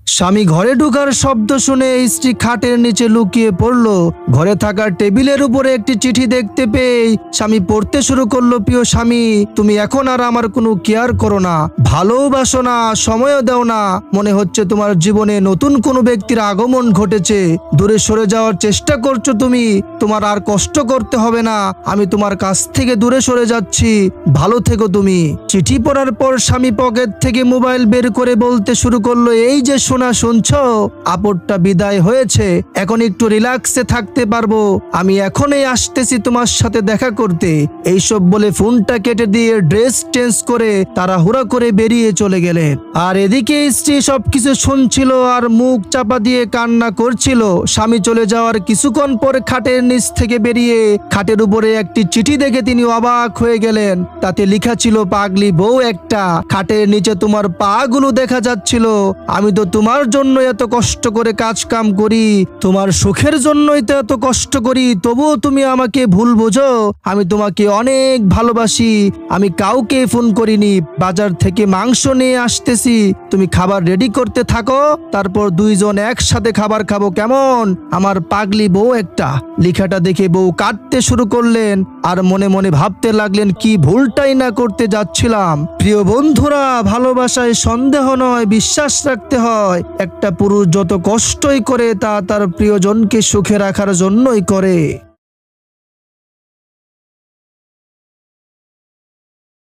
স্বামী ঘরে ঢোকার শব্দ শুনে স্ত্রী খাটের নিচে লুকিয়ে পড়ল। ঘরে থাকা টেবিলের উপরে একটি চিঠি দেখতে পেয়ে স্বামী পড়তে শুরু করলো, প্রিয় স্বামী, তুমি এখন আর আমার কোনো কেয়ার করো না, ভালোবাসো না, সময়ও দাও না। মনে হচ্ছে তোমার জীবনে নতুন কোনো ব্যক্তির আগমন ঘটেছে। দূরে সরে যাওয়ার চেষ্টা করছো তুমি, তোমার আর কষ্ট করতে হবে না, আমি তোমার কাছ থেকে দূরে সরে যাচ্ছি, ভালো থেকো তুমি। চিঠি পড়ার পর স্বামী পকেট থেকে মোবাইল বের করে বলতে শুরু করলো, এই যে সোনা, শুনছো, আপদটা বিদায় হয়েছে, এখন একটু রিল্যাক্সে থাকতে পারবো, আমি এখনই আসতেছি তোমার সাথে দেখা করতে। এইসব বলে ফোনটা কেটে দিয়ে ড্রেস চেঞ্জ করে তাড়াহুড়া করে বেরিয়ে চলে গেলেন। আর এদিকে স্ত্রী সবকিছু শুনছিল আর মুখ চাপা দিয়ে কান্না করছিল। স্বামী চলে যাওয়ার কিছুক্ষণ পরে খাটের নিচ থেকে বেরিয়ে খাটের উপরে একটি চিঠি দেখে তিনি অবাক হয়ে গেলেন। তাতে লেখা ছিল, পাগলি বউ একটা, খাটের নিচে তোমার পা গুলো দেখা যাচ্ছিল, আমি তো তোমার জন্য এত কষ্ট করে কাজ কাম করি, তোমার সুখের জন্যই তো এত কষ্ট করি, তবুও তুমি আমাকে ভুল বোঝো, আমি তোমাকে অনেক ভালোবাসি, আমি কাউকে ফোন করিনি, বাজার থেকে মাংস নিয়ে আসতেছি, তুমি খাবার রেডি করতে থাকো, তারপর দুইজন একসাথে খাবার খাবো, কেমন, আমার পাগলি বউ একটা। লেখাটা দেখে বউ কাঁদতে শুরু করলেন আর মনে মনে ভাবতে লাগলেন, কি ভুলটাই না করতে যাচ্ছিলাম। প্রিয় বন্ধুরা, ভালোবাসায় সন্দেহ নয়, বিশ্বাস রাখতে হয়। একটা পুরুষ যত কষ্টই করে তা তার প্রিয়জনকে সুখে রাখার জন্যই করে।